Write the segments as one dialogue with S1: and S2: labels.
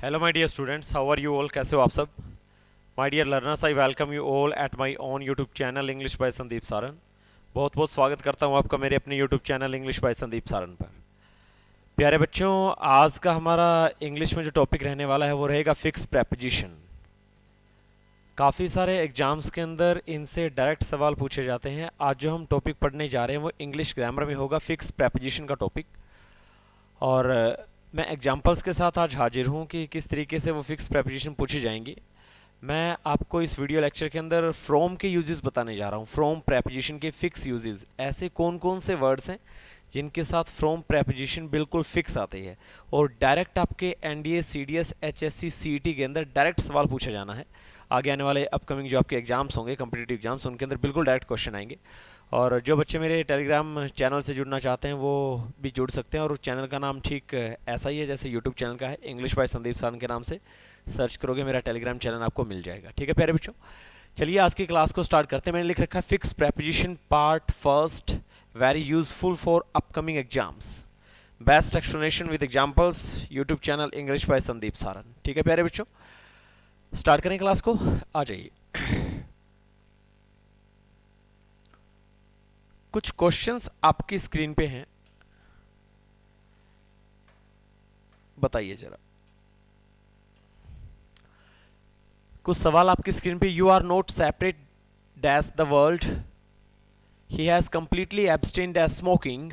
S1: Hello my dear students, how are you all? कैसे हो आप सब? My dear learners, I welcome you all at my own YouTube channel English by Sandeep Saran. बहुत बहुत स्वागत करता हूं आपका मेरे अपने YouTube channel English by Sandeep Saran पर। प्यारे बच्चों, आज का हमारा इंग्लिश में जो टॉपिक रहने वाला है वो रहेगा फिक्स प्रेपोजिशन। काफ़ी सारे एग्जाम्स के अंदर इनसे डायरेक्ट सवाल पूछे जाते हैं। आज जो हम टॉपिक पढ़ने जा रहे हैं वो इंग्लिश ग्रामर में होगा, फिक्स प्रेपोजिशन का टॉपिक। और मैं एग्जांपल्स के साथ आज हाजिर हूँ कि किस तरीके से वो फिक्स प्रेपोजिशन पूछी जाएंगी। मैं आपको इस वीडियो लेक्चर के अंदर फ्रॉम के यूजेस बताने जा रहा हूँ। फ्रॉम प्रेपोजिशन के फिक्स यूजेस, ऐसे कौन कौन से वर्ड्स हैं जिनके साथ फ्रॉम प्रेपोजिशन बिल्कुल फिक्स आती है और डायरेक्ट आपके एनडीए, सीडीएस, एचएससी, सीईटी के अंदर डायरेक्ट सवाल पूछा जाना है। आगे आने वाले अपकमिंग जो आपके एग्जाम्स होंगे, कम्पिटिटिव एग्जाम्स, उनके अंदर बिल्कुल डायरेक्ट क्वेश्चन आएंगे। और जो बच्चे मेरे टेलीग्राम चैनल से जुड़ना चाहते हैं वो भी जुड़ सकते हैं। और उस चैनल का नाम ठीक ऐसा ही है जैसे यूट्यूब चैनल का है, इंग्लिश बाय संदीप सारन के नाम से सर्च करोगे मेरा टेलीग्राम चैनल आपको मिल जाएगा। ठीक है प्यारे बच्चों, चलिए आज की क्लास को स्टार्ट करते हैं। मैंने लिख रखा है fix preposition part first, very useful for upcoming exams, best explanation with examples, YouTube channel English by Sandeep Saran. ठीक है प्यारे बच्चों, स्टार्ट करें क्लास को, आ जाइए। कुछ क्वेश्चंस आपकी स्क्रीन पे हैं, बताइए जरा। कुछ सवाल आपकी स्क्रीन पे। You are not separate dash the world, he has completely abstained dash smoking.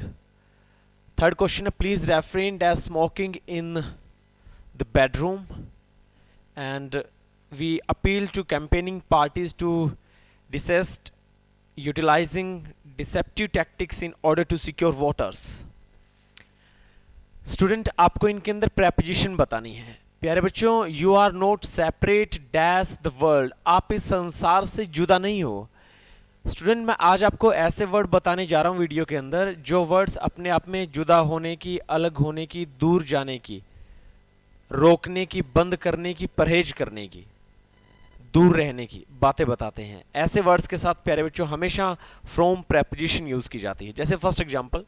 S1: Third question है, please refrain dash smoking in the bedroom. And we appeal to campaigning parties to desist utilizing deceptive tactics in order to secure voters। Student, आपको इनके अंदर preposition बतानी है। प्यारे बच्चों, you are not separate dash the world, आप इस संसार से जुदा नहीं हो। स्टूडेंट, मैं आज आपको ऐसे वर्ड बताने जा रहा हूं वीडियो के अंदर जो वर्ड्स अपने आप में जुदा होने की, अलग होने की, दूर जाने की, रोकने की, बंद करने की, परहेज करने की, दूर रहने की बातें बताते हैं। ऐसे वर्ड्स के साथ प्यारे बच्चों हमेशा फ्रॉम प्रेपोजिशन यूज की जाती है। जैसे first example,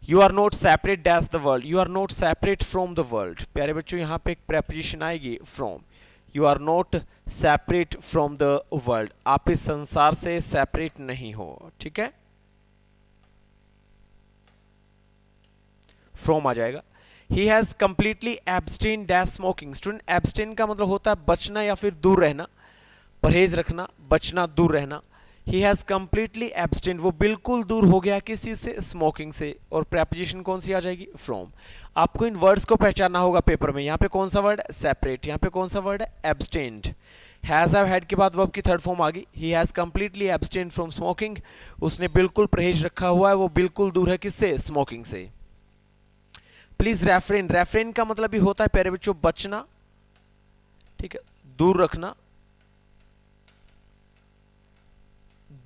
S1: you are not separate dash the world, you are not separate from the world. प्यारे बच्चों यहां पे एक प्रेपोजिशन आएगी from. You are not separate from the world, आप इस संसार से सेपरेट नहीं हो। ठीक है, फ्रॉम आ जाएगा। ही has completely abstain dash smoking. Student, abstain का मतलब होता है बचना या फिर दूर रहना, परहेज रखना, बचना, दूर रहना। ही हैज कंप्लीटली एब्सटेंड, वो बिल्कुल दूर हो गया किस चीज से? स्मोकिंग से। और प्रेपोजिशन कौन सी आ जाएगी? फ्रॉम। आपको इन वर्ड्स को पहचानना होगा पेपर में। यहाँ पे कौन सा वर्ड है? सेपरेट। यहाँ पे कौन सा वर्ड है? एब्सटेंड। हैज हैव हैड के बाद वर्ब की थर्ड फॉर्म आ गई। ही has completely abstained from smoking, उसने बिल्कुल परहेज रखा हुआ है, वो बिल्कुल दूर है किससे? स्मोकिंग से। प्लीज रेफ्रेन, रेफ्रेन का मतलब भी होता है प्यारे बच्चों बचना, ठीक है, दूर रखना,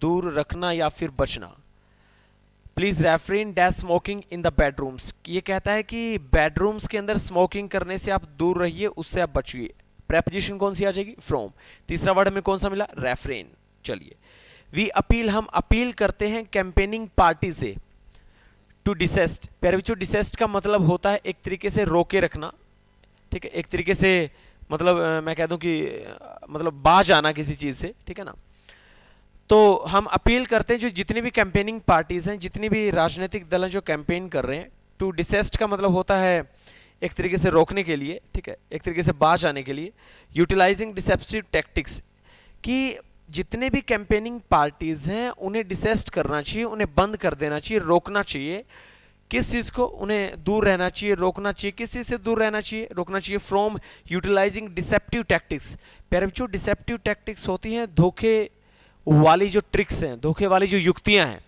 S1: दूर रखना या फिर बचना। Please refrain dash smoking in the bedrooms, ये कहता है कि बेडरूम्स के अंदर स्मोकिंग करने से आप दूर रहिए, उससे आप बचिए। प्रेपोजिशन कौन सी आ जाएगी? फ्रॉम। तीसरा वर्ड हमें कौन सा मिला? रेफ्रेन। चलिए, वी अपील, हम अपील करते हैं कैंपेनिंग पार्टी से टू डिसेस्ट। प्यारे बच्चों, डिसेस्ट का मतलब होता है एक तरीके से रोके रखना, ठीक है, एक तरीके से मतलब मैं कह दूं कि मतलब बाज आना किसी चीज से, ठीक है ना। तो हम अपील करते हैं जो जितनी भी कैंपेनिंग पार्टीज हैं, जितनी भी राजनीतिक दल हैं जो कैंपेन कर रहे हैं, टू डिसेस्ट का मतलब होता है एक तरीके से रोकने के लिए, ठीक है, एक तरीके से बाज आने के लिए। यूटिलाइजिंग डिसेप्टिव टैक्टिक्स, कि जितने भी कैंपेनिंग पार्टीज हैं उन्हें डिसेस्ट करना चाहिए, उन्हें बंद कर देना चाहिए, रोकना चाहिए। किस चीज को? उन्हें दूर रहना चाहिए, रोकना चाहिए। किस चीज से दूर रहना चाहिए, रोकना चाहिए? From utilising deceptive tactics. प्यारे बच्चों, डिसेप्टिव टैक्टिक्स होती हैं धोखे वाली जो ट्रिक्स हैं, धोखे वाली जो युक्तियां हैं,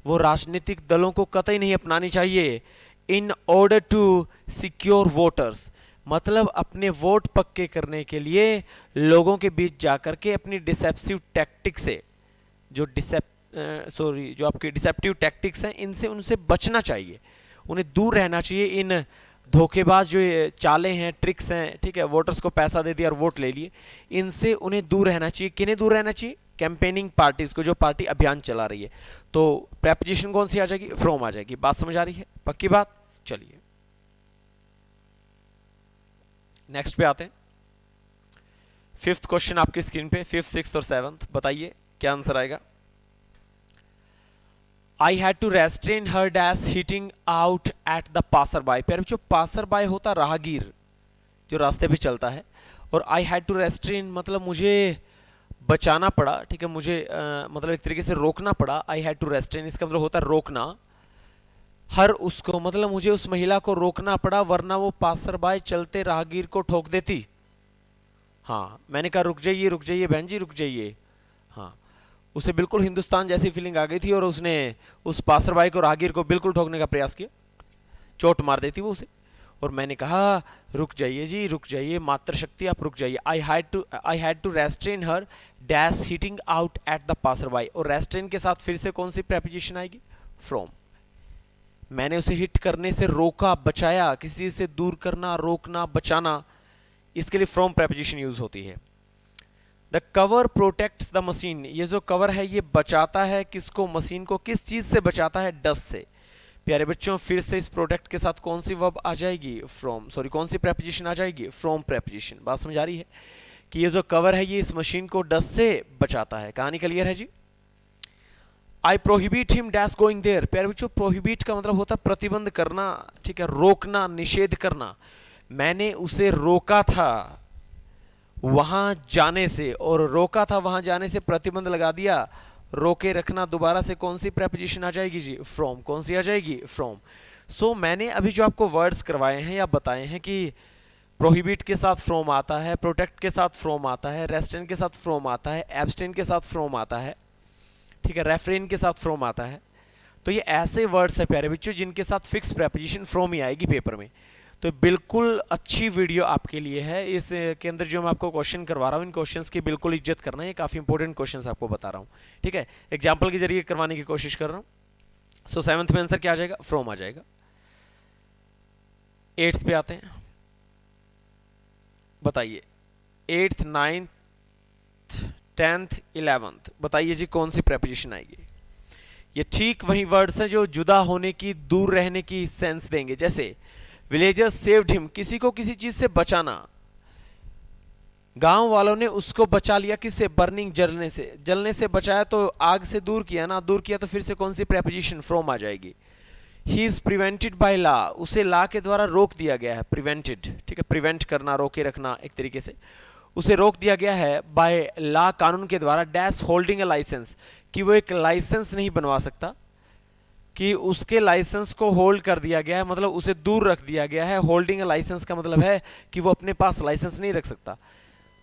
S1: वो राजनीतिक दलों को कतई नहीं अपनानी चाहिए। In order to secure voters, मतलब अपने वोट पक्के करने के लिए लोगों के बीच जाकर के अपनी डिसेप्टिव टैक्टिक से, जो जो आपके डिसेप्टिव टैक्टिक्स हैं, इनसे उनसे बचना चाहिए, उन्हें दूर रहना चाहिए। इन धोखेबाज जो चालें हैं, ट्रिक्स हैं, ठीक है, वोटर्स को पैसा दे दिया और वोट ले लिए, इनसे उन्हें दूर रहना चाहिए। किन्हें दूर रहना चाहिए? कैंपेनिंग पार्टीज को, जो पार्टी अभियान चला रही है। तो प्रेपोजिशन कौन सी आ जाएगी? फ्रॉम आ जाएगी। बात समझ आ रही है? पक्की बात। चलिए नेक्स्ट पे आते हैं। फिफ्थ क्वेश्चन आपकी स्क्रीन पे, फिफ्थ, सिक्स्थ और सेवंथ, बताइए क्या आंसर आएगा। I had to restrain her dash hitting out at the passer by. प्यारे बच्चों, पासर बाय होता राहगीर जो रास्ते पे चलता है, और आई हैड टू रेस्ट्रेन मतलब मुझे बचाना पड़ा, ठीक है, मुझे मतलब एक तरीके से रोकना पड़ा। आई हैड टू रेस्ट्रेन इसका मतलब होता है रोकना। हर उसको मतलब मुझे उस महिला को रोकना पड़ा, वरना वो पासर बाय चलते राहगीर को ठोक देती। हाँ, मैंने कहा रुक जाइए बहन जी, रुक जाइए। हाँ, उसे बिल्कुल हिंदुस्तान जैसी फीलिंग आ गई थी और उसने उस पासरबाई को, राहगीर को बिल्कुल ठोकने का प्रयास किया, चोट मार देती वो उसे। और मैंने कहा रुक जाइए जी, रुक जाइए, मातृशक्ति आप रुक जाइए। I had to restrain her dash hitting out at the passerby. और रेस्ट्रेन के साथ फिर से कौन सी प्रेपोजिशन आएगी? फ्रॉम। मैंने उसे हिट करने से रोका, बचाया, किसी से दूर करना, रोकना, बचाना, इसके लिए फ्रॉम प्रेपोजिशन यूज होती है। The cover protects the machine. ये जो कवर है ये बचाता है किसको? मशीन को। किस चीज से बचाता है? डस्ट से। प्यारे बच्चों, फिर से इस प्रोटेक्ट के साथ कौन सी वर्ब आ जाएगी? फ्रॉम, सॉरी, कौन सी प्रेपोजिशन आ जाएगी? From preposition. बात समझ आ रही है कि ये जो कवर है ये इस मशीन को डस्ट से बचाता है। कहानी क्लियर है जी? I prohibit him dash going there. प्यारे बच्चों, प्रोहिबिट का मतलब होता है प्रतिबंध करना, ठीक है, रोकना, निषेध करना। मैंने उसे रोका था वहां जाने से, और रोका था वहां जाने से प्रतिबंध लगा दिया। रोके रखना दोबारा से कौन सी प्रेपोजिशन आ जाएगी जी? फ्रॉम। कौन सी आ जाएगी? फ्रॉम। सो मैंने अभी जो आपको वर्ड्स करवाए हैं या बताए हैं कि प्रोहिबिट के साथ फ्रॉम आता है, प्रोटेक्ट के साथ फ्रॉम आता है, रेस्ट्रेन के साथ फ्रॉम आता है, एब्स्टेन के साथ फ्रॉम आता है, ठीक है, रेफ्रेन के साथ फ्रॉम आता है। तो ये ऐसे वर्ड्स हैं प्यारे बच्चों जिनके साथ फिक्स प्रेपोजिशन फ्रॉम ही आएगी पेपर में। तो बिल्कुल अच्छी वीडियो आपके लिए है। इस के अंदर जो मैं आपको क्वेश्चन करवा रहा हूँ, इन क्वेश्चंस की बिल्कुल इज्जत करना है। ये काफ़ी इंपॉर्टेंट क्वेश्चंस आपको बता रहा हूँ, ठीक है, एग्जाम्पल के जरिए करवाने की कोशिश कर रहा हूँ। सो सेवंथ में आंसर क्या आ जाएगा? फ्रॉम आ जाएगा। एट्थ पे आते हैं, बताइए। एट्थ, नाइन्थ, 10th, 11th, बताइए जी कौन सी प्रेपोजिशन आएगी? ये ठीक वही वर्ड्स हैं जो जुदा होने की, दूर रहने की सेंस देंगे। जैसे विलेजर्स सेव्ड हिम, किसी को किसी चीज से बचाना। गांव वालों ने उसको बचा लिया, किससे? बर्निंग, जलने से। जलने से बचाया तो आग से दूर किया ना, दूर किया तो फिर से कौन सी प्रेपोजिशन? फ्रॉम आ जाएगी। He is prevented by law, उसे लॉ के द्वारा रोक दिया गया है। प्रिवेंटेड, ठीक है, प्रिवेंट करना, रोके रखना एक तरीके से। उसे रोक दिया गया है बाय लॉ, कानून के द्वारा, डैश होल्डिंग अ लाइसेंस, कि वो एक लाइसेंस नहीं बनवा सकता, कि उसके लाइसेंस को होल्ड कर दिया गया है, मतलब उसे दूर रख दिया गया है। होल्डिंग अ लाइसेंस का मतलब है कि वो अपने पास लाइसेंस नहीं रख सकता,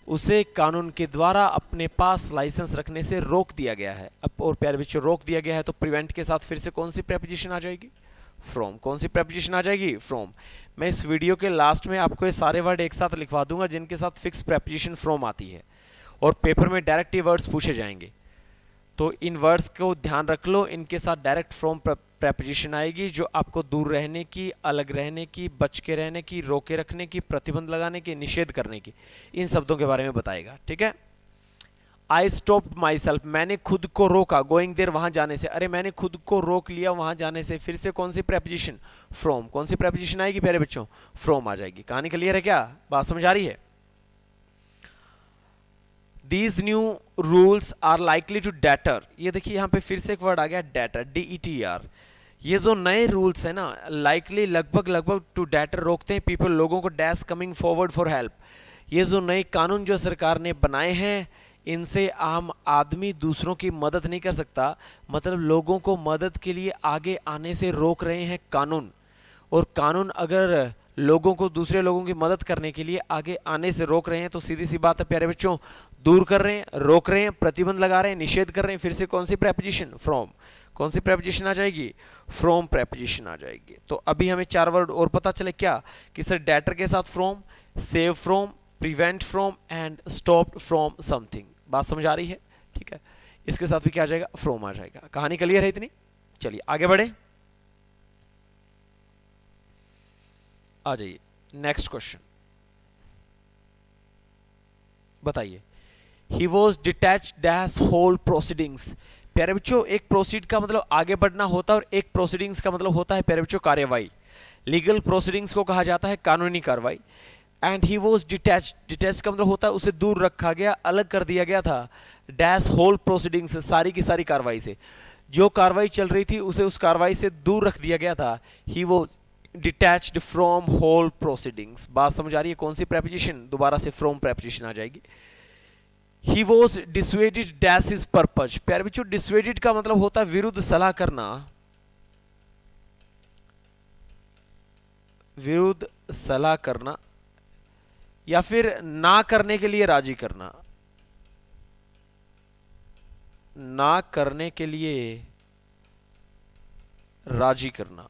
S1: उसे कानून के द्वारा अपने पास लाइसेंस रखने से रोक दिया गया है। अब और प्यारे बच्चों, रोक दिया गया है तो प्रिवेंट के साथ फिर से कौन सी प्रेपोजिशन आ जाएगी? फ्रॉम। कौन सी प्रेपोजिशन आ जाएगी? फ्रॉम। मैं इस वीडियो के लास्ट में आपको ये सारे वर्ड एक साथ लिखवा दूंगा जिनके साथ फिक्स प्रेपोजिशन फ्रॉम आती है, और पेपर में डायरेक्ट ये वर्ड्स पूछे जाएंगे। तो इन वर्ड्स को ध्यान रख लो, इनके साथ डायरेक्ट फ्रॉम प्रेपोजिशन आएगी जो आपको दूर रहने की, अलग रहने की, बच के रहने की, रोके रखने की, प्रतिबंध लगाने की, निषेध करने की, इन शब्दों के बारे में बताएगा, ठीक है। आई स्टॉप्ड माई सेल्फ, मैंने खुद को रोका, गोइंग देयर, वहां जाने से। अरे मैंने खुद को रोक लिया वहां जाने से, फिर से कौन सी प्रेपोजिशन? फ्रॉम। कौन सी प्रेपोजिशन आएगी प्यारे बच्चों? फ्रॉम आ जाएगी। कहानी क्लियर है क्या? बात समझ आ रही है? These new rules are likely to deter, ये देखिए यहाँ पे फिर से एक वर्ड आ गया, deter, DETR। ये जो नए रूल्स है ना, likely, लगभग to deter, रोकते हैं, people, लोगों को, dash, coming forward for help। ये जो नए कानून जो सरकार ने बनाए हैं, इनसे आम आदमी दूसरों की मदद नहीं कर सकता, मतलब लोगों को मदद के लिए आगे आने से रोक रहे हैं कानून। और कानून अगर लोगों को, दूसरे लोगों की मदद करने के लिए आगे आने से रोक रहे हैं तो सीधी सी बात है प्यारे बच्चों, दूर कर रहे हैं, रोक रहे हैं, प्रतिबंध लगा रहे हैं, निषेध कर रहे हैं। फिर से कौन सी प्रेपोजिशन? फ्रॉम। कौन सी प्रेपोजिशन आ जाएगी? फ्रॉम प्रेपोजिशन आ जाएगी। तो अभी हमें चार वर्ड और पता चले क्या, कि सर डेटर के साथ from, save from, prevent from and stop from something. बात समझ आ रही है? ठीक है, इसके साथ भी क्या आ जाएगा? फ्रॉम आ जाएगा। कहानी क्लियर है इतनी? चलिए आगे बढ़े, आ जाइए नेक्स्ट क्वेश्चन, बताइए। He was detach dash whole proceedings. प्यारे बच्चों, एक प्रोसीड का मतलब आगे बढ़ना होता है और एक प्रोसीडिंग्स का मतलब होता है प्यारे बच्चों कार्यवाही। लीगल प्रोसीडिंग्स को कहा जाता है कानूनी कार्रवाई, and he was detach, detach का मतलब होता है उसे दूर रखा गया, अलग कर दिया गया था, डैश होल प्रोसीडिंग से, सारी की सारी कार्रवाई से, जो कार्रवाई चल रही थी उसे उस कार्रवाई से दूर रख दिया गया था। ही वो डिटैच्ड फ्रॉम होल प्रोसीडिंग्स। बात समझ आ रही है? कौन सी प्रेपोजिशन? दोबारा से फ्रॉम प्रेपोजिशन आ जाएगी। He was dissuaded dash his purpose. प्यारे बच्चों, डिसवेडेड का मतलब होता है विरुद्ध सलाह करना, विरुद्ध सलाह करना या फिर ना करने के लिए राजी करना, ना करने के लिए राजी करना,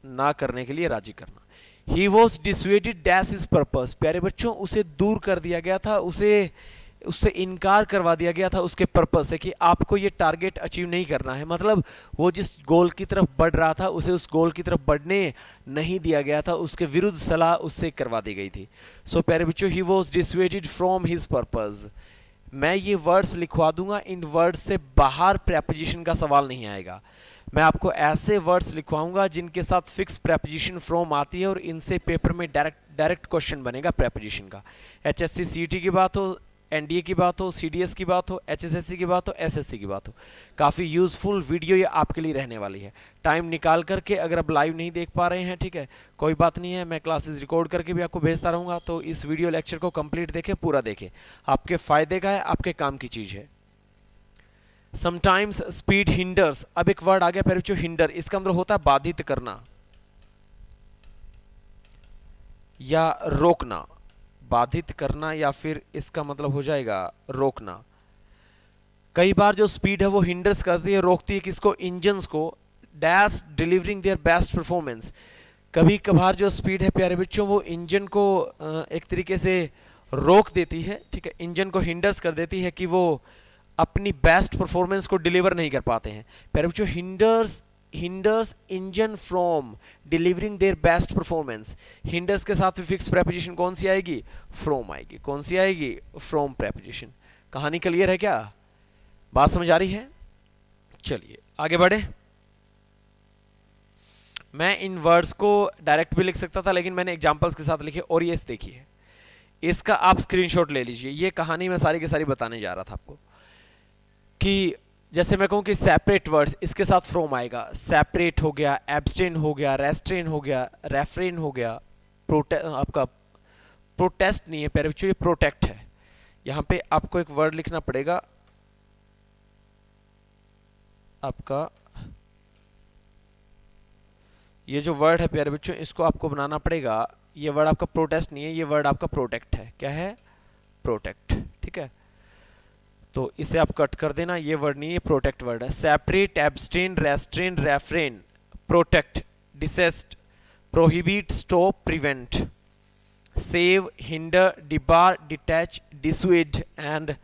S1: ना करने के लिए राजी करना। He was dissuaded dash is purpose. प्यारे बच्चों, उसे दूर कर दिया गया था, उससे इनकार करवा दिया गया था उसके पर्पस से, कि आपको ये टारगेट अचीव नहीं करना है। मतलब वो जिस गोल की तरफ बढ़ रहा था उसे उस गोल की तरफ बढ़ने नहीं दिया गया था, उसके विरुद्ध सलाह उससे करवा दी गई थी। सो प्यारे बच्चों, he was dissuaded from his purpose. मैं ये वर्ड्स लिखवा दूंगा, इन वर्ड्स से बाहर प्रेपोजिशन का सवाल नहीं आएगा। मैं आपको ऐसे वर्ड्स लिखवाऊंगा जिनके साथ फिक्स प्रेपोजिशन फ्रॉम आती है और इनसे पेपर में डायरेक्ट क्वेश्चन बनेगा प्रेपोजिशन का। एचएससी सीईटी की बात हो, एनडीए की बात हो, सीडीएस की बात हो, एचएसएससी की बात हो, एसएससी की बात हो, काफ़ी यूजफुल वीडियो ये आपके लिए रहने वाली है। टाइम निकाल करके, अगर आप लाइव नहीं देख पा रहे हैं, ठीक है, कोई बात नहीं है, मैं क्लासेस रिकॉर्ड करके भी आपको भेजता रहूँगा, तो इस वीडियो लेक्चर को कंप्लीट देखें, पूरा देखें, आपके फ़ायदे का है, आपके काम की चीज़ है। Sometimes speed hinders. अब एक वर्ड आ गया फिर बच्चों, हिंडर। इसका मतलब होता है बाधित करना या रोकना, बाधित करना या फिर इसका मतलब हो जाएगा रोकना। कई बार जो स्पीड है वो हिंडर्स करती है, रोकती है किसको? इंजन्स को, dash delivering their best performance. कभी कभार जो स्पीड है प्यारे बच्चों वो इंजन को एक तरीके से रोक देती है, ठीक है, इंजन को हिंडर्स कर देती है कि वो अपनी बेस्ट परफॉर्मेंस को डिलीवर नहीं कर पाते हैं। प्यारे बच्चों, hinders engine from delivering their best performance. Hinders के साथ फिक्स प्रेपोजिशन कौन सी आएगी? फ्रॉम आएगी। कौन सी आएगी? From preposition. कहानी क्लियर है क्या? बात समझ आ रही है? चलिए आगे बढ़े। मैं इन वर्ड्स को डायरेक्ट भी लिख सकता था, लेकिन मैंने एग्जांपल्स के साथ लिखे। और ये देखिए, इसका आप स्क्रीनशॉट ले लीजिए। ये कहानी मैं सारी की सारी बताने जा रहा था आपको, कि जैसे मैं कहूँ कि सेपरेट वर्ड्स, इसके साथ फ्रॉम आएगा। सेपरेट हो गया, एब्सटेन हो गया, रेस्ट्रेन हो गया, रेफ्रेन हो गया, आपका प्रोटेस्ट नहीं है प्यारे बच्चों, ये प्रोटेक्ट है। यहाँ पे आपको एक वर्ड लिखना पड़ेगा, आपका ये जो वर्ड है प्यारे बच्चों, इसको आपको बनाना पड़ेगा। ये वर्ड आपका प्रोटेस्ट नहीं है, ये वर्ड आपका प्रोटेक्ट है। क्या है? प्रोटेक्ट, ठीक है। तो इसे आप कट कर देना, ये वर्ड नहीं है, प्रोटेक्ट वर्ड है। Separate, abstain, restrain, refrain, protect, desist, prohibit, stop, prevent, save, hinder, debar, detach, dissuade and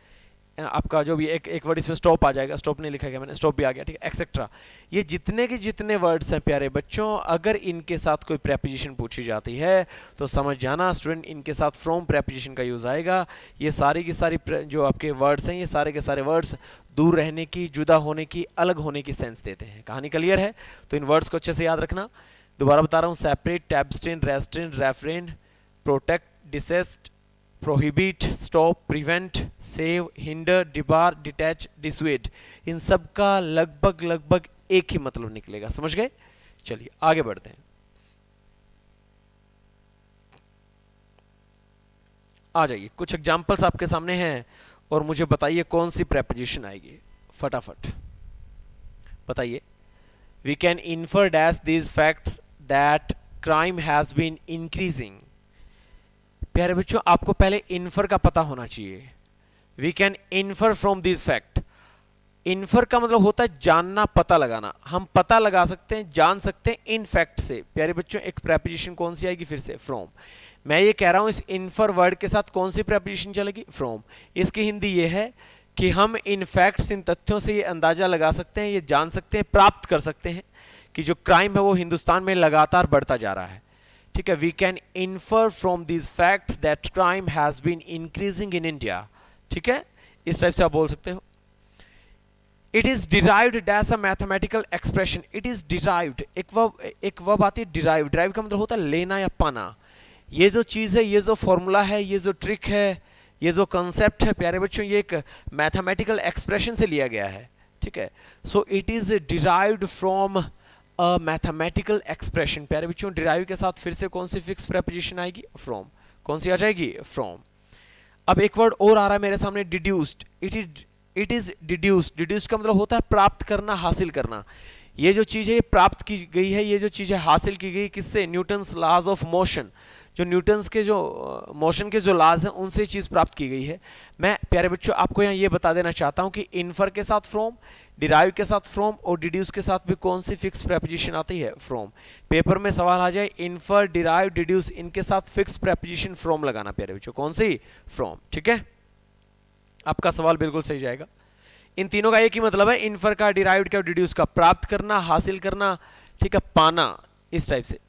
S1: आपका जो भी एक वर्ड इसमें स्टॉप आ जाएगा, स्टॉप नहीं लिखा गया मैंने, स्टॉप भी आ गया, ठीक है, एक्सेट्रा। ये जितने के जितने वर्ड्स हैं प्यारे बच्चों, अगर इनके साथ कोई प्रेपोजिशन पूछी जाती है तो समझ जाना स्टूडेंट, इनके साथ फ्रॉम प्रेपोजिशन का यूज़ आएगा। ये सारी की सारी जो आपके वर्ड्स हैं, ये सारे के सारे वर्ड्स दूर रहने की, जुदा होने की, अलग होने की सेंस देते हैं। कहानी क्लियर है? तो इन वर्ड्स को अच्छे से याद रखना। दोबारा बता रहा हूँ, separate, abstain, restrain, refrain, protect, desist, prohibit, stop, prevent, save, hinder, debar, detach, dissuade, इन सब का लगभग एक ही मतलब निकलेगा। समझ गए? चलिए आगे बढ़ते हैं। आ जाइए, कुछ एग्जांपल्स आपके सामने हैं और मुझे बताइए कौन सी प्रेपोजिशन आएगी। फटाफट बताइए। We can infer dash these facts that crime has been increasing. प्यारे बच्चों, आपको पहले इन्फर का पता होना चाहिए। We can infer from this fact. Infer का मतलब होता है जानना, पता लगाना। हम पता लगा सकते हैं, जान सकते हैं इन फैक्ट से। प्यारे बच्चों, एक प्रेपोजिशन कौन सी आएगी? फिर से फ्रॉम। मैं ये कह रहा हूं, इस इन्फर वर्ड के साथ कौन सी प्रेपोजिशन चलेगी? फ्रॉम। इसकी हिंदी ये है कि हम इन फैक्ट्स, इन तथ्यों से ये अंदाजा लगा सकते हैं, ये जान सकते हैं, प्राप्त कर सकते हैं कि जो क्राइम है वो हिंदुस्तान में लगातार बढ़ता जा रहा है। ठीक है, we can infer from these facts that crime has been increasing in India. ठीक है, इस टाइप से आप बोल सकते हो। It is derived dash a mathematical expression. It is derived, एक वर्ब आती है डिराइव। डिराइव का मतलब होता है लेना या पाना। ये जो चीज़ है, ये जो फॉर्मूला है, ये जो ट्रिक है, ये जो कंसेप्ट है प्यारे बच्चों, ये एक मैथमेटिकल एक्सप्रेशन से लिया गया है, ठीक है। So it is derived from a mathematical expression. प्यारे बच्चों डिराइव के साथ फिर से कौन सी फिक्स प्रेपोजिशन आएगी? फ्रॉम। कौन सी आ जाएगी? फ्रॉम। अब एक वर्ड और आ रहा है मेरे सामने, deduced. It is deduced. Deduced का मतलब होता है प्राप्त करना, हासिल करना। ये जो चीज़ है ये प्राप्त की गई है, ये जो चीज़ है हासिल की गई किससे? Newton's laws of motion. जो न्यूटन्स के जो मोशन के जो लॉज हैं उनसे चीज़ प्राप्त की गई है। मैं प्यारे बच्चों आपको यहाँ ये बता देना चाहता हूँ कि इन्फर के साथ फ्रॉम, डिराइव के साथ फ्रॉम और डिड्यूस के साथ भी कौन सी फिक्स प्रेपोजिशन आती है? फ्रॉम। पेपर में सवाल आ जाए इन्फर, डिराइव, डिड्यूस, इनके साथ फिक्स प्रेपोजिशन फ्रॉम लगाना प्यारे बच्चों। कौन सी? फ्रॉम। ठीक है, आपका सवाल बिल्कुल सही जाएगा। इन तीनों का एक ही मतलब है, इन्फर का, डिराइव्ड का, डिड्यूस का, प्राप्त करना, हासिल करना, ठीक है, पाना, इस टाइप से।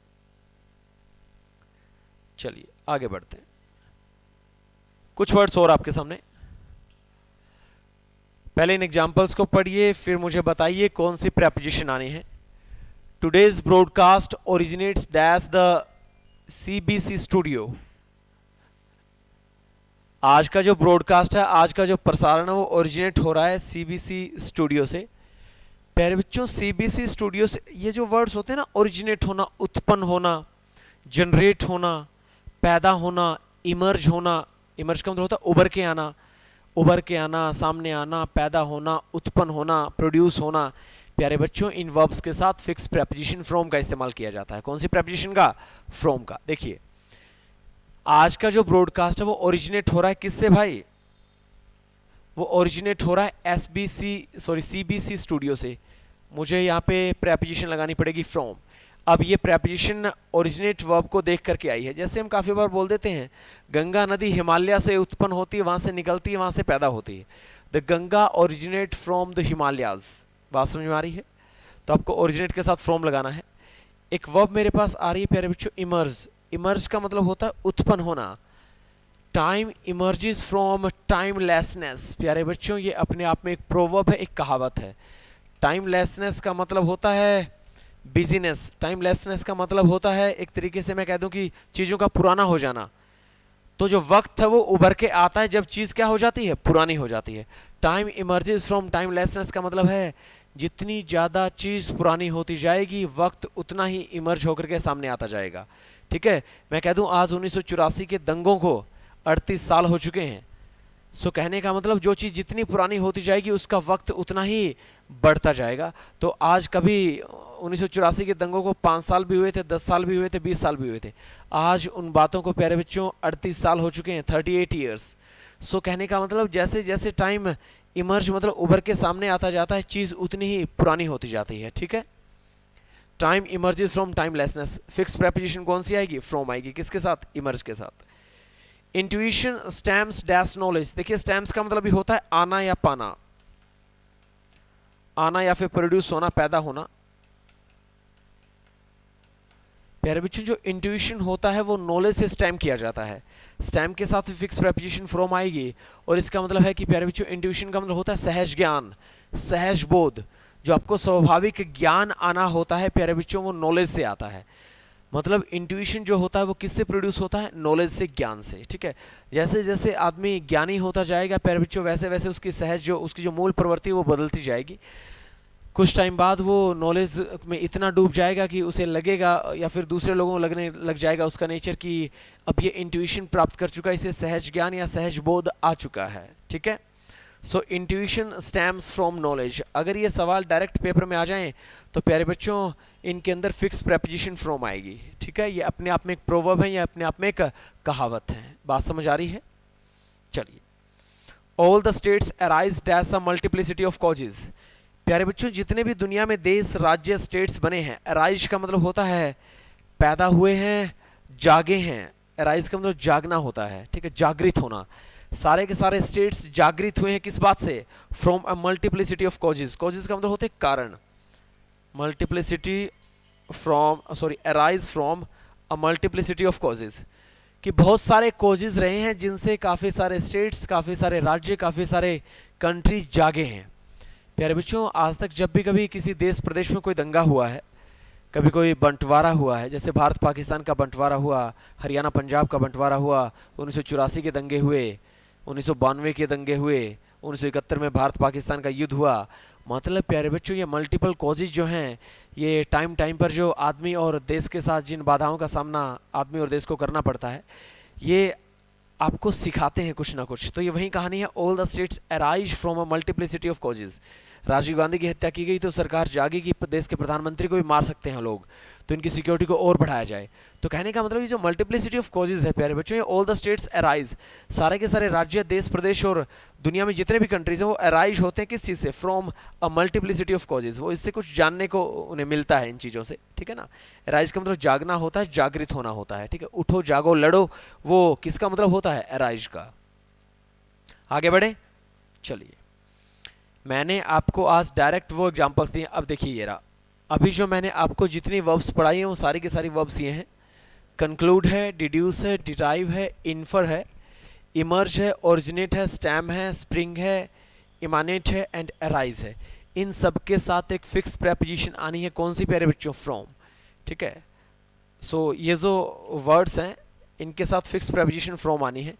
S1: चलिए आगे बढ़ते हैं, कुछ वर्ड्स और आपके सामने। पहले इन एग्जांपल्स को पढ़िए, फिर मुझे बताइए कौन सी प्रेपोजिशन आनी है। Today's broadcast originates dash the CBC studio. आज का जो ब्रॉडकास्ट है, आज का जो प्रसारण है वो ओरिजिनेट हो रहा है सीबीसी स्टूडियो से। प्यारे बच्चों सीबीसी स्टूडियो से, ये जो वर्ड्स होते हैं ना, ओरिजिनेट होना, उत्पन्न होना, जनरेट होना, पैदा होना, इमर्ज होना। इमर्ज का मतलब होता है उभर के आना, उभर के आना, सामने आना, पैदा होना, उत्पन्न होना, प्रोड्यूस होना। प्यारे बच्चों इन वर्ब्स के साथ फिक्स प्रेपोजिशन फ्रॉम का इस्तेमाल किया जाता है। कौन सी प्रेपोजिशन का? फ्रॉम का। देखिए आज का जो ब्रॉडकास्ट है वो ओरिजिनेट हो रहा है किससे भाई? वो ओरिजिनेट हो रहा है सीबीसी स्टूडियो से। मुझे यहाँ पे प्रेपोजिशन लगानी पड़ेगी फ्रॉम। अब ये प्रेपोजिशन ओरिजिनेट वर्ब को देख करके आई है। जैसे हम काफ़ी बार बोल देते हैं गंगा नदी हिमालय से उत्पन्न होती है, वहाँ से निकलती है, वहाँ से पैदा होती है। The Ganga originate from the Himalayas. बात समझ में आ रही है? तो आपको ओरिजिनेट के साथ फ्रॉम लगाना है। एक वर्ब मेरे पास आ रही है प्यारे बच्चों, इमर्ज। इमर्ज का मतलब होता है उत्पन्न होना। Time emerges from timelessness. प्यारे बच्चों ये अपने आप में एक प्रोवर्ब है, एक कहावत है। टाइमलेसनेस का मतलब होता है बिजीनेस। टाइमलेसनेस का मतलब होता है, एक तरीके से मैं कह दूं कि चीज़ों का पुराना हो जाना। तो जो वक्त है वो उभर के आता है जब चीज़ क्या हो जाती है? पुरानी हो जाती है। टाइम इमर्जेस फ्रॉम टाइमलेसनेस का मतलब है जितनी ज़्यादा चीज़ पुरानी होती जाएगी वक्त उतना ही इमर्ज होकर के सामने आता जाएगा। ठीक है, मैं कह दूं आज 1984 के दंगों को 38 साल हो चुके हैं। सो कहने का मतलब जो चीज़ जितनी पुरानी होती जाएगी उसका वक्त उतना ही बढ़ता जाएगा। तो आज कभी 1984 के दंगों को 5 साल भी हुए थे, 10 साल भी हुए थे, 20 साल भी हुए थे। आज उन बातों को प्यारे बच्चों 38 साल हो चुके हैं, 38 ईयर्स। सो कहने का मतलब जैसे जैसे टाइम इमर्ज मतलब उभर के सामने आता जाता है चीज़ उतनी ही पुरानी होती जाती है। ठीक है, time emerges from timelessness. Fix preposition कौन सी आएगी? फ्रॉम आएगी। किसके साथ? इमर्ज के साथ। Intuition stamps dash knowledge. देखिए स्टैम्प्स का मतलब भी होता है आना या पाना, आना या फिर प्रोड्यूस होना, पैदा होना। प्यारे बच्चों जो इंट्यूशन होता है वो नॉलेज से स्टैम्प किया जाता है। स्टैम्प के साथ भी फिक्स प्रेपोजिशन फ्रॉम आएगी और इसका मतलब है कि प्यारे बच्चों इंट्यूशन का मतलब होता है सहज ज्ञान, सहज बोध। जो आपको स्वाभाविक ज्ञान आना होता है प्यारे बच्चों वो नॉलेज से आता है। मतलब इंट्यूशन जो होता है वो किससे प्रोड्यूस होता है? नॉलेज से, ज्ञान से। ठीक है, जैसे जैसे आदमी ज्ञानी होता जाएगा प्यारे बच्चों वैसे वैसे उसकी सहज जो उसकी जो मूल प्रवृत्ति वो बदलती जाएगी। कुछ टाइम बाद वो नॉलेज में इतना डूब जाएगा कि उसे लगेगा या फिर दूसरे लोगों को लगने लग जाएगा उसका नेचर कि अब ये इंट्यूशन प्राप्त कर चुका है, इसे सहज ज्ञान या सहज बोध आ चुका है। ठीक है, सो इंट्यूशन स्टैम्स फ्रॉम नॉलेज। अगर ये सवाल डायरेक्ट पेपर में आ जाएं तो प्यारे बच्चों इनके अंदर फिक्स प्रेपोजिशन फ्रॉम आएगी। ठीक है, ये अपने आप में एक प्रोवर्ब है, ये अपने आप में एक कहावत है। बात समझ आ रही है? चलिए, all the states arise dash a multiplicity of causes. प्यारे बच्चों जितने भी दुनिया में देश, राज्य, स्टेट्स बने हैं, अराइज का मतलब होता है पैदा हुए हैं, जागे हैं। अराइज का मतलब जागना होता है। ठीक है, जागृत होना। सारे के सारे स्टेट्स जागृत हुए हैं किस बात से? From a multiplicity of causes. Causes का मतलब होते हैं कारण। Multiplicity arise from a multiplicity of causes, कि बहुत सारे कॉजेज रहे हैं जिनसे काफ़ी सारे स्टेट्स, काफ़ी सारे राज्य, काफ़ी सारे कंट्रीज जागे हैं। प्यारे बच्चों, आज तक जब भी कभी किसी देश प्रदेश में कोई दंगा हुआ है, कभी कोई बंटवारा हुआ है, जैसे भारत पाकिस्तान का बंटवारा हुआ, हरियाणा पंजाब का बंटवारा हुआ, 1984 के दंगे हुए, 1992 के दंगे हुए, 1971 में भारत पाकिस्तान का युद्ध हुआ। मतलब प्यारे बच्चों, ये मल्टीपल कॉजेज जो हैं, ये टाइम टाइम पर जो आदमी और देश के साथ जिन बाधाओं का सामना आदमी और देश को करना पड़ता है, ये आपको सिखाते हैं कुछ ना कुछ। तो ये वही कहानी है, all the states arise from a multiplicity of causes. Rajiv Gandhi की हत्या की गई तो सरकार जागी कि देश के प्रधानमंत्री को भी मार सकते हैं लोग, तो इनकी सिक्योरिटी को और बढ़ाया जाए। तो कहने का मतलब ये जो मल्टीप्लिसिटी ऑफ कॉजेज है प्यारे बच्चों, ये ऑल द स्टेट्स अराइज, सारे के सारे राज्य, देश, प्रदेश और दुनिया में जितने भी कंट्रीज हैं वो अराइज होते हैं किस चीज़ से? From a multiplicity of causes. वो इससे कुछ जानने को उन्हें मिलता है इन चीज़ों से, ठीक है ना। अराइज का मतलब जागना होता है, जागृत होना होता है, ठीक है। उठो, जागो, लड़ो, वो किसका मतलब होता है? अराइज का। आगे बढ़े, चलिए। मैंने आपको आज डायरेक्ट वो एग्जांपल्स दिए। अब देखिए ये रहा, अभी जो मैंने आपको जितनी वर्ब्स पढ़ाई हैं वो सारी की सारी वर्ब्स ये हैं। कंक्लूड है, डिड्यूस है, डिराइव है, इन्फर है, इमर्ज है, ओरिजिनेट है, स्टैम है, स्प्रिंग है, इमानेट है एंड अराइज है। इन सब के साथ एक फिक्स प्रेपोजिशन आनी है, कौन सी प्यारे बच्चों? फ्रॉम, ठीक है। सो ये जो वर्ड्स हैं इनके साथ फिक्स प्रेपोजिशन फ्रॉम आनी है।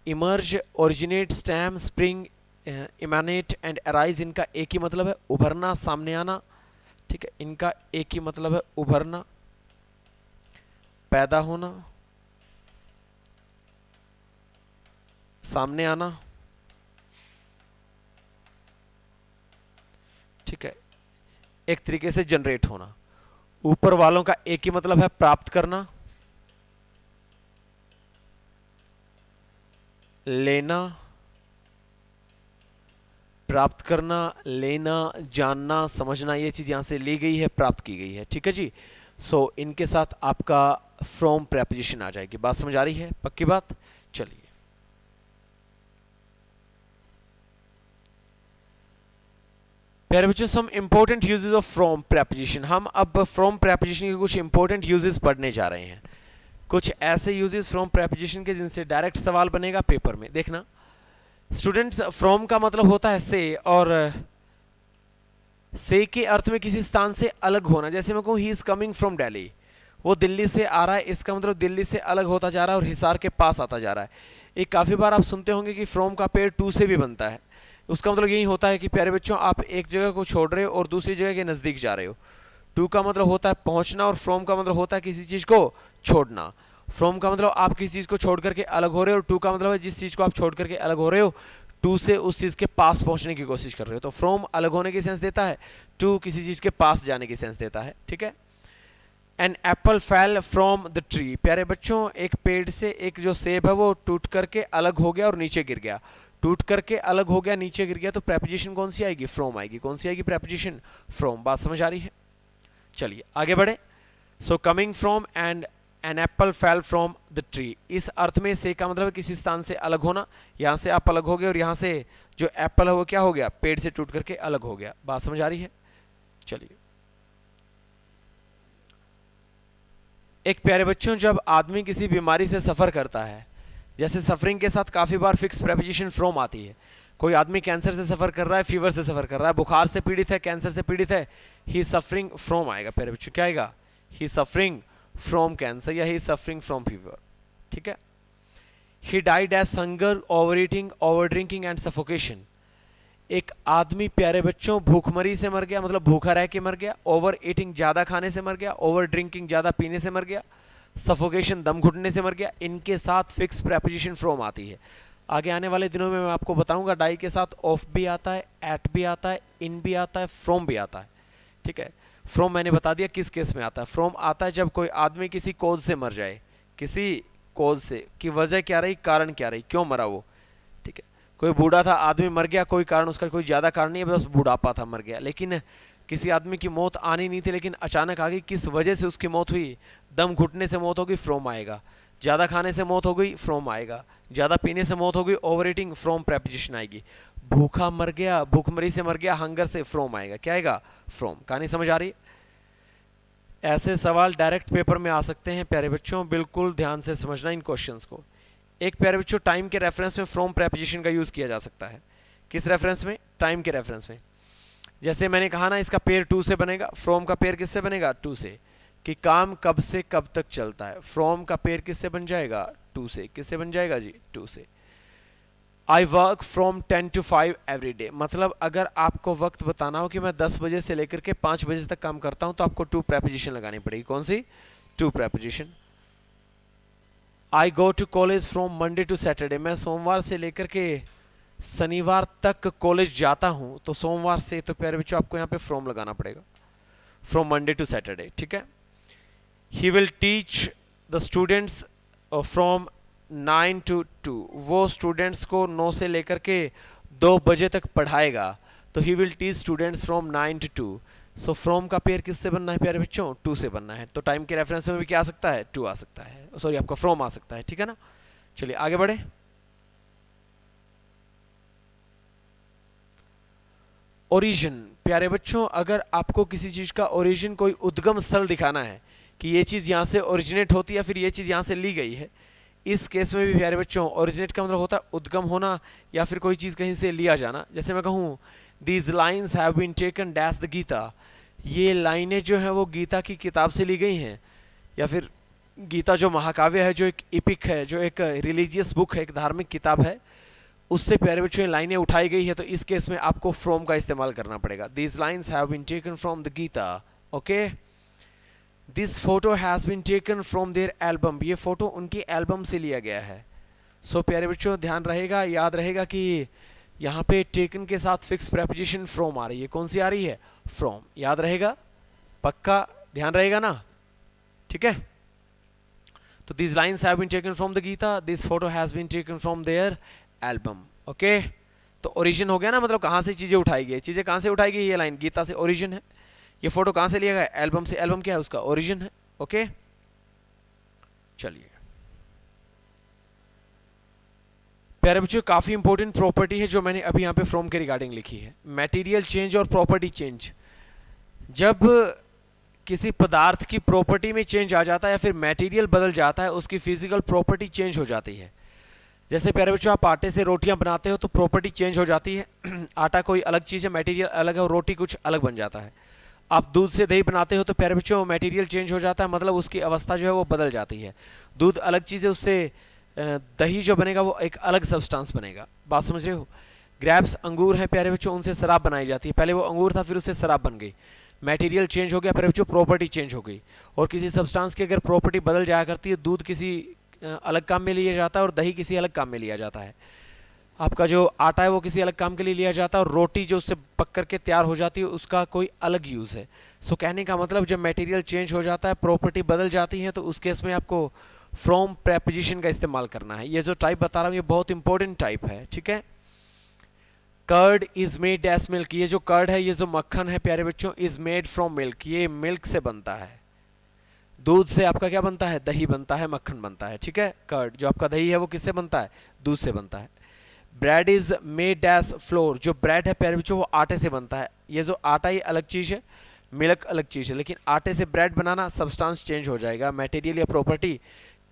S1: Emerge, originate, stem, spring, emanate and arise, इनका एक ही मतलब है, उभरना, सामने आना, ठीक है। इनका एक ही मतलब है, उभरना, पैदा होना, सामने आना, ठीक है। एक तरीके से जनरेट होना। ऊपर वालों का एक ही मतलब है, प्राप्त करना, लेना, प्राप्त करना, लेना, जानना, समझना, ये चीज़ यहाँ से ली गई है, प्राप्त की गई है, ठीक है जी। सो इनके साथ आपका फ्रॉम प्रेपोजिशन आ जाएगी। बात समझ आ रही है? पक्की बात। चलिए, प्यारे बच्चों, some important uses of from preposition. हम अब फ्रॉम प्रेपोजिशन के कुछ इंपॉर्टेंट यूजेस पढ़ने जा रहे हैं। कुछ ऐसे यूजेस फ्रॉम प्रेपोजिशन के जिनसे डायरेक्ट सवाल बनेगा पेपर में। देखना स्टूडेंट्स, फ्रॉम का मतलब होता है से, और से के अर्थ में किसी स्थान से अलग होना। जैसे मैं कहूँ he is coming from Delhi, वो दिल्ली से आ रहा है, इसका मतलब दिल्ली से अलग होता जा रहा है और हिसार के पास आता जा रहा है। एक काफ़ी बार आप सुनते होंगे कि फ्रॉम का पेड़ टू से भी बनता है। उसका मतलब यही होता है कि प्यारे बच्चों, आप एक जगह को छोड़ रहे हो और दूसरी जगह के नज़दीक जा रहे हो। टू का मतलब होता है पहुंचना और फ्रॉम का मतलब होता है किसी चीज़ को छोड़ना। फ्रॉम का मतलब आप किसी चीज़ को छोड़ करके अलग हो रहे हो, और टू का मतलब है जिस चीज़ को आप छोड़ करके अलग हो रहे हो, टू से उस चीज़ के पास पहुंचने की कोशिश कर रहे हो। तो फ्रॉम अलग होने की सेंस देता है, टू किसी चीज़ के पास जाने की सेंस देता है, ठीक है। An apple fell from the tree. प्यारे बच्चों, एक पेड़ से एक जो सेब है वो टूट करके अलग हो गया और नीचे गिर गया। टूट करके अलग हो गया, नीचे गिर गया, तो प्रेपोजिशन कौन सी आएगी? फ्रॉम आएगी। कौन सी आएगी? Preposition from. बात समझ आ रही है? चलिए आगे बढ़े। So coming from and an apple fell from the tree, इस अर्थ में से का मतलब किसी स्थान से अलग होना। यहाँ से आप अलग हो गए और यहाँ से जो एप्पल है वो क्या हो गया? पेड़ से टूट करके अलग हो गया। बात समझ आ रही है? चलिए, एक प्यारे बच्चों, जब आदमी किसी बीमारी से सफ़र करता है, जैसे सफरिंग के साथ काफ़ी बार फिक्स प्रेपोजिशन फ्रॉम आती है। कोई आदमी कैंसर से सफ़र कर रहा है, फीवर से सफ़र कर रहा है, बुखार से पीड़ित है, कैंसर से पीड़ित है, ही सफरिंग फ्रॉम आएगा। प्यारे बच्चों क्या आएगा? ही सफरिंग फ्रॉम कैंसर या ही सफरिंग फ्रॉम फीवर, ठीक है। He died as hunger, overeating, overdrinking and suffocation. एक आदमी प्यारे बच्चों भूखमरी से मर गया, मतलब भूखा रह के मर गया। ओवर ईटिंग, ज़्यादा खाने से मर गया। ओवर ड्रिंकिंग, ज़्यादा पीने से मर गया। सफोकेशन, दम घुटने से मर गया। इनके साथ फिक्स प्रेपोजिशन फ्रॉम आती है। आगे आने वाले दिनों में मैं आपको बताऊंगा, डाई के साथ ऑफ भी आता है, एट भी आता है, इन भी आता है, फ्रॉम भी आता है, ठीक है। फ्रॉम मैंने बता दिया किस केस में आता है। फ्रॉम आता है जब कोई आदमी किसी कोज से मर जाए, किसी कोज से, की वजह क्या रही, कारण क्या रही, क्यों मरा वो, ठीक है। कोई बूढ़ा था, आदमी मर गया, कोई कारण, उसका कोई ज़्यादा कारण नहीं है, बस बूढ़ापा था, मर गया। लेकिन किसी आदमी की मौत आनी नहीं थी, लेकिन अचानक आ गई, किस वजह से उसकी मौत हुई? दम घुटने से मौत हो गई, फ्रॉम आएगा। ज़्यादा खाने से मौत हो गई, फ्रॉम आएगा। ज़्यादा पीने से मौत हो गई, ओवर ईटिंग, फ्रॉम प्रेपोजिशन आएगी। भूखा मर गया, भूखमरी से मर गया, हंगर से, फ्रॉम आएगा। क्या आएगा? फ्रॉम। कहानी समझ आ रही? ऐसे सवाल डायरेक्ट पेपर में आ सकते हैं प्यारे बच्चों, बिल्कुल ध्यान से समझना इन क्वेश्चंस को। एक प्यारे बच्चों, टाइम के रेफरेंस में फ्रॉम प्रेपोजिशन का यूज़ किया जा सकता है। किस रेफरेंस में? टाइम के रेफरेंस में। जैसे मैंने कहा ना, इसका पेयर टू से बनेगा, फ्रॉम का पेयर किससे बनेगा, टू से, कि काम कब से कब तक चलता है। फ्रॉम का पेयर किससे बन जाएगा, टू से। किससे बन जाएगा जी, टू से। I work from 10 to 5 every day, मतलब अगर आपको वक्त बताना हो कि मैं 10 बजे से लेकर के 5 बजे तक काम करता हूं, तो आपको टू प्रेपोजिशन लगानी पड़ेगी। कौन सी, to preposition. I go to college from Monday to Saturday, मैं सोमवार से लेकर के शनिवार तक कॉलेज जाता हूं, तो सोमवार से, तो प्यारे बच्चों आपको यहाँ पे फ्रॉम लगाना पड़ेगा, फ्रॉम मंडे टू सैटरडे, ठीक है। He will teach the students from 9 to 2, वो स्टूडेंट्स को 9 से लेकर के 2 बजे तक पढ़ाएगा, तो he will teach students from 9 to 2। So from का पेयर किससे बनना है प्यारे बच्चों, टू से बनना है। तो टाइम के रेफरेंस में भी क्या आ सकता है, टू आ सकता है, सॉरी आपका फ्रॉम आ सकता है, ठीक है ना। चलिए आगे बढ़े। ओरिजिन, प्यारे बच्चों अगर आपको किसी चीज का ओरिजिन, कोई उद्गम स्थल दिखाना है कि ये चीज यहां से ओरिजिनेट होती है या फिर ये चीज यहां से ली गई है, इस केस में भी प्यारे बच्चों ओरिजिनेट का मतलब होता है उद्गम होना या फिर कोई चीज कहीं से लिया जाना। जैसे मैं कहूँ these lines have been taken dash the Gita, ये लाइनें जो हैं वो गीता की किताब से ली गई हैं, या फिर गीता जो महाकाव्य है, जो एक इपिक है, जो एक रिलीजियस बुक है, एक धार्मिक किताब है, उससे प्यारे बच्चों लाइनें उठाई गई है। तो इस केस में आपको फ्रॉम का इस्तेमाल करना पड़ेगा। These lines have been taken from the Gita, okay. This photo has been taken from their album, ये फोटो उनकी एल्बम से लिया गया है। सो प्यारे बच्चों ध्यान रहेगा, याद रहेगा कि यहाँ पे टेकन के साथ फिक्स प्रेपोजिशन फ्रॉम आ रही है। कौन सी आ रही है, फ्रॉम, याद रहेगा, पक्का ध्यान रहेगा ना, ठीक है। तो this lines have been taken from the Gita, this photo has been taken from their album, okay. तो ओरिजिन हो गया ना, मतलब कहाँ से चीज़ें उठाई गई, चीज़ें कहाँ से उठाई गई, ये लाइन गीता से ओरिजिन है, ये फोटो कहाँ से लिया गया, एल्बम से। एल्बम क्या है, उसका ओरिजिन है, ओके। चलिए प्यारे बच्चों काफ़ी इंपॉर्टेंट प्रॉपर्टी है जो मैंने अभी यहाँ पे फ्रॉम के रिगार्डिंग लिखी है, मटेरियल चेंज और प्रॉपर्टी चेंज। जब किसी पदार्थ की प्रॉपर्टी में चेंज आ जाता है या फिर मटेरियल बदल जाता है, उसकी फिजिकल प्रॉपर्टी चेंज हो जाती है। जैसे प्यारे बच्चों आप आटे से रोटियां बनाते हो तो प्रॉपर्टी चेंज हो जाती है आटा कोई अलग चीज़ है, मटेरियल अलग है, और रोटी कुछ अलग बन जाता है। आप दूध से दही बनाते हो तो प्यारे बच्चों मटेरियल चेंज हो जाता है, मतलब उसकी अवस्था जो है वो बदल जाती है। दूध अलग चीज़ है, उससे दही जो बनेगा वो एक अलग सब्सटेंस बनेगा। बात समझ रहे हो। ग्रेप्स अंगूर है प्यारे बच्चों, उनसे शराब बनाई जाती है। पहले वो अंगूर था, फिर उससे शराब बन गई, मटेरियल चेंज हो गया प्यारे बच्चों, प्रॉपर्टी चेंज हो गई। और किसी सब्सटेंस की अगर प्रॉपर्टी बदल जाया करती है, दूध किसी अलग काम में लिया जाता है और दही किसी अलग काम में लिया जाता है। आपका जो आटा है वो किसी अलग काम के लिए लिया जाता है, और रोटी जो उससे पक करके तैयार हो जाती है उसका कोई अलग यूज़ है। सो कहने का मतलब जब मटेरियल चेंज हो जाता है, प्रॉपर्टी बदल जाती है, तो उस केस में आपको फ्रॉम प्रेपोजिशन का इस्तेमाल करना है। ये जो टाइप बता रहा हूँ ये बहुत इंपॉर्टेंट टाइप है, ठीक है। Curd is made as milk, ये जो कर्ड है, ये जो मक्खन है प्यारे बच्चों, इज मेड फ्रॉम मिल्क, ये मिल्क से बनता है। दूध से आपका क्या बनता है, दही बनता है, मक्खन बनता है, ठीक है। कर्ड जो आपका दही है वो किससे बनता है, दूध से बनता है। Bread is made S floor, जो ब्रेड है प्यारे बच्चों वो आटे से बनता है। ये जो आटा ही अलग चीज़ है, मिल्क अलग चीज़ है, लेकिन आटे से ब्रेड बनाना सब्सटेंस चेंज हो जाएगा, मटेरियल या प्रॉपर्टी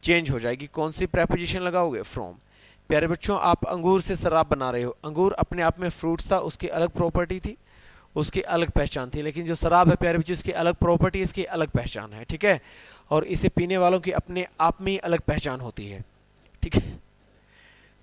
S1: चेंज हो जाएगी। कौन सी प्रेपोजिशन लगाओगे, फ्रॉम। प्यारे बच्चों आप अंगूर से शराब बना रहे हो, अंगूर अपने आप में फ्रूट था, उसकी अलग प्रॉपर्टी थी, उसकी अलग पहचान थी, लेकिन जो शराब है प्यारे बच्चों इसकी अलग प्रॉपर्टी, इसकी अलग पहचान है, ठीक है। और इसे पीने वालों की अपने आप में ही अलग पहचान होती है, ठीक है।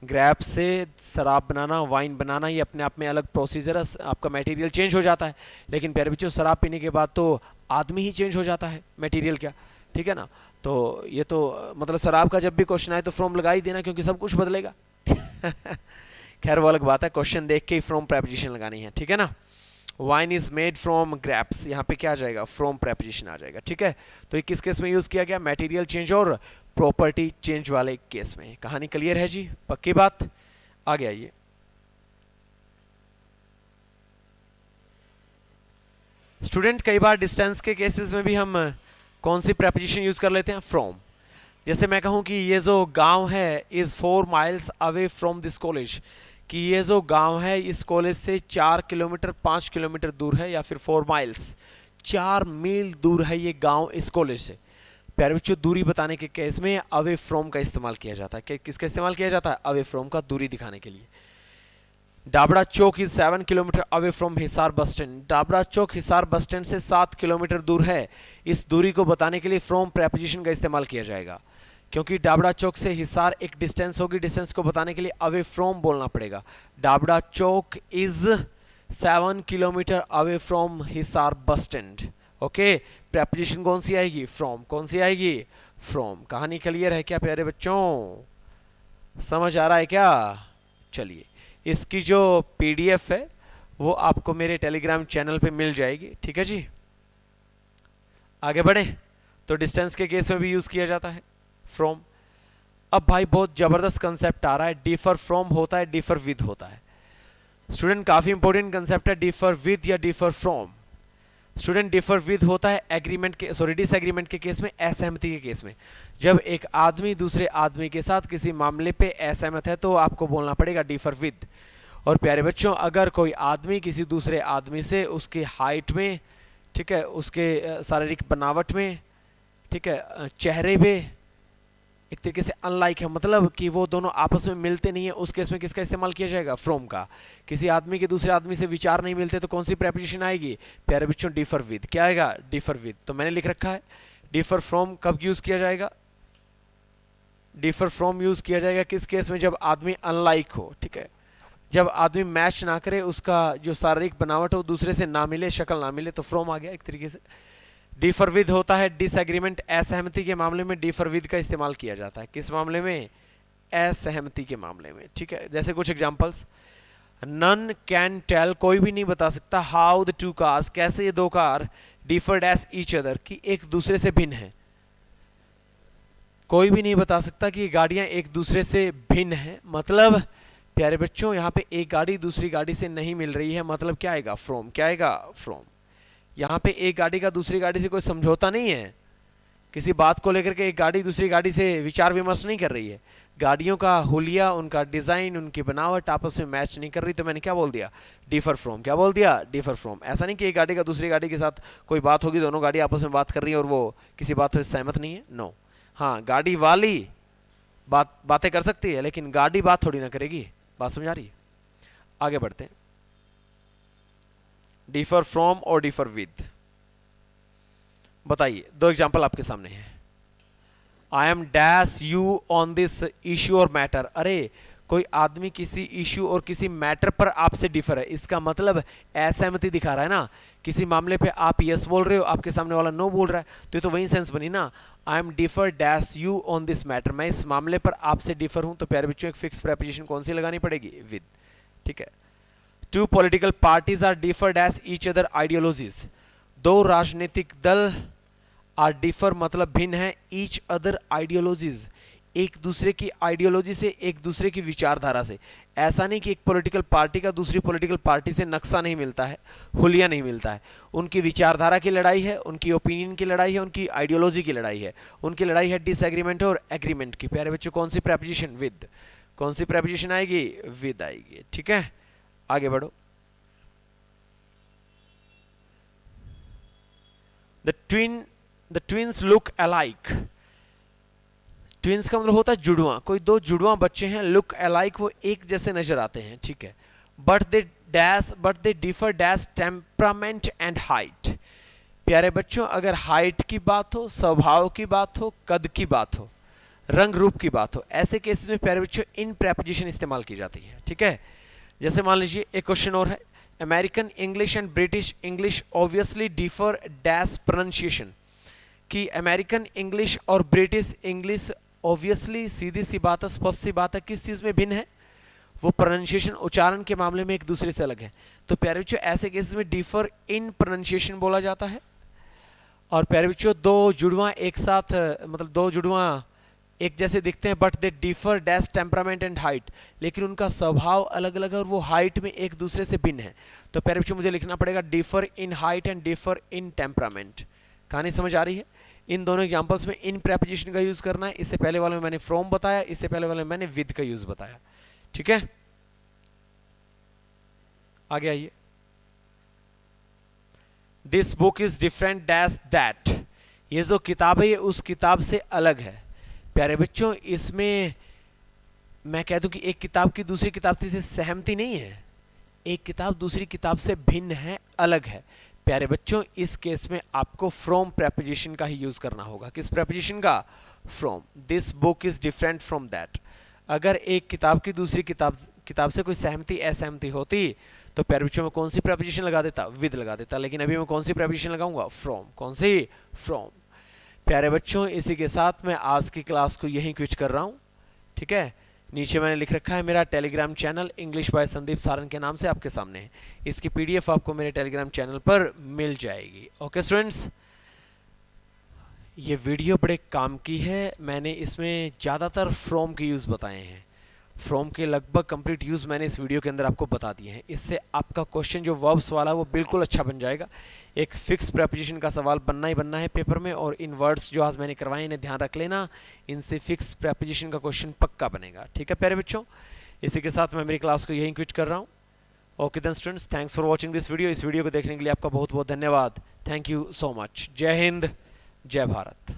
S1: ग्रेप से शराब बनाना, वाइन बनाना, ये अपने आप में अलग प्रोसीजर है, आपका मटेरियल चेंज हो जाता है। लेकिन प्यारे बच्चों शराब पीने के बाद तो आदमी ही चेंज हो जाता है, मटेरियल क्या, ठीक है ना। तो ये तो मतलब शराब का जब भी क्वेश्चन आए तो फ्रॉम लगा ही देना, क्योंकि सब कुछ बदलेगा खैर वो अलग बात है, क्वेश्चन देख के ही फ्रॉम प्रेपोजिशन लगानी है, ठीक है ना। Wine is made from grapes, यहाँ पे क्या आ जाएगा, फ्रॉम प्रेपोजिशन आ जाएगा, ठीक है। तो ये किस केस में यूज़ किया गया, मटेरियल चेंज और प्रॉपर्टी चेंज वाले केस में। कहानी क्लियर है जी, पक्की बात। आगे आइए। स्टूडेंट कई बार डिस्टेंस के केसेस में भी हम कौन सी प्रेपोजिशन यूज़ कर लेते हैं, फ्रॉम। जैसे मैं कहूँ कि ये जो गांव है is 4 miles away from this college, कि ये जो गांव है इस कॉलेज से 4 किलोमीटर 5 किलोमीटर दूर है, या फिर 4 miles 4 मील दूर है ये गांव इस कॉलेज से। प्यारे बच्चों दूरी बताने के केस में अवे फ्रॉम का इस्तेमाल किया जाता है। किसका इस्तेमाल किया जाता है, अवे फ्रॉम का, दूरी दिखाने के लिए। Dabra Chowk is 7 kilometre away from Hisar bus stand. Dabra Chowk Hisar bus stand से 7 किलोमीटर दूर है। इस दूरी को बताने के लिए फ्रॉम प्रेपोजिशन का इस्तेमाल किया जाएगा, क्योंकि डाबड़ा चौक से हिसार एक डिस्टेंस होगी, डिस्टेंस को बताने के लिए अवे फ्रॉम बोलना पड़ेगा। Dabra Chowk is 7 kilometre away from Hisar bus stand. Okay, preposition कौन सी आएगी? फ्रॉम। कौन सी आएगी? फ्रॉम। कहानी क्लियर है क्या प्यारे बच्चों? समझ आ रहा है क्या? चलिए, इसकी जो पीडीएफ है वो आपको मेरे टेलीग्राम चैनल पे मिल जाएगी। ठीक है जी, आगे बढ़े। तो डिस्टेंस के केस में भी यूज किया जाता है फ्रॉम। अब भाई बहुत जबरदस्त कंसेप्ट आ रहा है, डिफर फ्रॉम होता है, डिफर विद होता है। स्टूडेंट काफी इंपॉर्टेंट कंसेप्ट है डिफर विद या differ from. Student differ with होता है एग्रीमेंट के, सॉरी डिसएग्रीमेंट के केस में, असहमति के केस में। जब एक आदमी दूसरे आदमी के साथ किसी मामले पे असहमत है तो आपको बोलना पड़ेगा डिफर विद। और प्यारे बच्चों, अगर कोई आदमी किसी दूसरे आदमी से उसके हाइट में, ठीक है, उसके शारीरिक बनावट में, ठीक है, चेहरे पे एक तरीके से अनलाइक है, मतलब कि वो दोनों आपस में मिलते नहीं है, उस केस में किसका इस्तेमाल किया जाएगा? फ्रॉम का। किसी आदमी के दूसरे आदमी से विचार नहीं मिलते तो कौन सी प्रेपोजिशन आएगी प्यारे बच्चों? Differ with. क्या आएगा? Differ with. तो मैंने लिख रखा है डिफर फ्रॉम कब यूज किया जाएगा? डिफर फ्रॉम यूज किया जाएगा किस केस में? जब आदमी अनलाइक हो, ठीक है, जब आदमी मैच ना करे, उसका जो शारीरिक बनावट हो दूसरे से ना मिले, शक्ल ना मिले, तो फ्रॉम आ गया एक तरीके से। डिफर विद होता है डिसएग्रीमेंट, असहमति के मामले में डिफर विद का इस्तेमाल किया जाता है। किस मामले में? असहमति के मामले में। ठीक है, जैसे कुछ एग्जांपल्स, नन कैन टेल, कोई भी नहीं बता सकता, हाउ द टू कार्स, कैसे ये दो car, differed as each other, कि एक दूसरे से भिन्न है। कोई भी नहीं बता सकता कि ये गाड़ियां एक दूसरे से भिन्न है। मतलब प्यारे बच्चों, यहाँ पे एक गाड़ी दूसरी गाड़ी से नहीं मिल रही है, मतलब क्या आएगा? फ्रॉम। क्या आएगा? फ्रॉम। यहाँ पे एक गाड़ी का दूसरी गाड़ी से कोई समझौता नहीं है, किसी बात को लेकर के एक गाड़ी दूसरी गाड़ी से विचार विमर्श नहीं कर रही है, गाड़ियों का हुलिया, उनका डिजाइन, उनकी बनावट आपस में मैच नहीं कर रही, तो मैंने क्या बोल दिया? Differ from. क्या बोल दिया? Differ from. ऐसा नहीं कि एक गाड़ी का दूसरी गाड़ी के साथ कोई बात होगी, दोनों गाड़ी आपस में बात कर रही है और वो किसी बात से सहमत नहीं है। नो, हाँ, गाड़ी वाली बातें कर सकती है, लेकिन गाड़ी बात थोड़ी ना करेगी। बात समझ आ रही है? आगे बढ़ते हैं। डिफर फ्रॉम और डिफर विद, बताइए। दो एग्जांपल आपके सामने हैं। I am dash you on this issue और मैटर। अरे, कोई आदमी किसी इश्यू और किसी मैटर पर आपसे डिफर है, इसका मतलब असहमति दिखा रहा है ना। किसी मामले पे आप यस बोल रहे हो, आपके सामने वाला नो बोल रहा है, तो ये तो वही सेंस बनी ना। I am differ dash you on this matter, मैं इस मामले पर आपसे डिफर हूं, तो प्यारे बच्चों एक फिक्स प्रेपोजिशन कौन सी लगानी पड़ेगी? विद। ठीक है। Two political parties are differed as each other ideologies, दो राजनीतिक दल आर डिफर मतलब भिन्न है, ईच अदर आइडियोलॉजीज, एक दूसरे की आइडियोलॉजी से, एक दूसरे की विचारधारा से। ऐसा नहीं कि एक पॉलिटिकल पार्टी का दूसरी पॉलिटिकल पार्टी से नक्शा नहीं मिलता है, हुलिया नहीं मिलता है। उनकी विचारधारा की लड़ाई है, उनकी ओपिनियन की लड़ाई है, उनकी आइडियोलॉजी की लड़ाई है। उनकी लड़ाई है डिसएग्रीमेंट और एग्रीमेंट की। प्यारे बच्चों, कौन सी प्रेपोजिशन? विद। कौन सी प्रेपोजिशन आएगी? विद आएगी। ठीक है, आगे बढ़ो। The twins look alike. Twins का मतलब होता है जुड़वा। कोई दो जुड़वा बच्चे हैं, लुक अलाइक, वो एक जैसे नजर आते हैं। ठीक है। But they differ dash temperament and height. प्यारे बच्चों, अगर हाइट की बात हो, स्वभाव की बात हो, कद की बात हो, रंग रूप की बात हो, ऐसे केसेस में प्यारे बच्चों इन प्रेपोजिशन इस्तेमाल की जाती है। ठीक है। जैसे मान लीजिए एक क्वेश्चन और है, American English and British English obviously differ dash pronunciation, कि अमेरिकन इंग्लिश और ब्रिटिश इंग्लिश ऑब्वियसली, सीधी सी बात है, स्पष्ट सी बात है, किस चीज में भिन्न है? वो प्रोनाउंसिएशन, उच्चारण के मामले में एक दूसरे से अलग है। तो प्यारे बच्चों ऐसे केसेस में डिफर इन प्रोनाउंसिएशन बोला जाता है। और प्यारे बच्चों दो जुड़वा एक साथ, मतलब दो जुड़वा एक जैसे दिखते हैं, but they differ dash temperament and height, लेकिन उनका स्वभाव अलग अलग है और वो हाइट में एक दूसरे से भिन्न है। तो प्यारे बच्चों मुझे लिखना पड़ेगा differ in height and differ in temperament. कहानी समझ आ रही है? इन दोनों एग्जांपल्स में इन प्रेपोजिशन का यूज करना है। इससे पहले वाले में मैंने फ्रॉम बताया, इससे पहले वाले में मैंने विद का यूज बताया। ठीक है, आगे आइए। This book is different dash that, ये जो किताब है ये उस किताब से अलग है। प्यारे बच्चों, इसमें मैं कह दूं कि एक किताब की दूसरी किताब से सहमति नहीं है, एक किताब दूसरी किताब से भिन्न है, अलग है। प्यारे बच्चों, इस केस में आपको फ्रॉम प्रेपोजिशन का ही यूज करना होगा। किस प्रेपोजिशन का? From. This book is different from that. अगर एक किताब की दूसरी किताब से कोई सहमति असहमति होती तो प्यारे बच्चों में कौन सी प्रेपोजिशन लगा देता? विद लगा देता। लेकिन अभी मैं कौन सी प्रेपोजिशन लगाऊंगा? फ्रॉम। कौन सी? फ्रॉम। प्यारे बच्चों, इसी के साथ मैं आज की क्लास को यहीं क्विच कर रहा हूं। ठीक है, नीचे मैंने लिख रखा है मेरा Telegram channel English by Sandeep Saran के नाम से आपके सामने है। इसकी पीडीएफ आपको मेरे टेलीग्राम चैनल पर मिल जाएगी। ओके स्टूडेंट्स, ये वीडियो बड़े काम की है। मैंने इसमें ज़्यादातर फ्रॉम के यूज़ बताए हैं। फ्रॉम के लगभग कंप्लीट यूज़ मैंने इस वीडियो के अंदर आपको बता दिए हैं। इससे आपका क्वेश्चन जो वर्ब्स वाला है वो बिल्कुल अच्छा बन जाएगा। एक फिक्स प्रेपोजिशन का सवाल बनना ही बनना है पेपर में, और इन वर्ड्स जो आज मैंने करवाए इन्हें ध्यान रख लेना, इनसे फिक्स प्रेपोजिशन का क्वेश्चन पक्का बनेगा। ठीक है प्यारे बच्चों, इसी के साथ मैं मेरी क्लास को यहीं क्विट कर रहा हूँ। Okay then students, thanks for watching this video. इस वीडियो को देखने के लिए आपका बहुत बहुत धन्यवाद। Thank you so much. Jai Hind, जय भारत।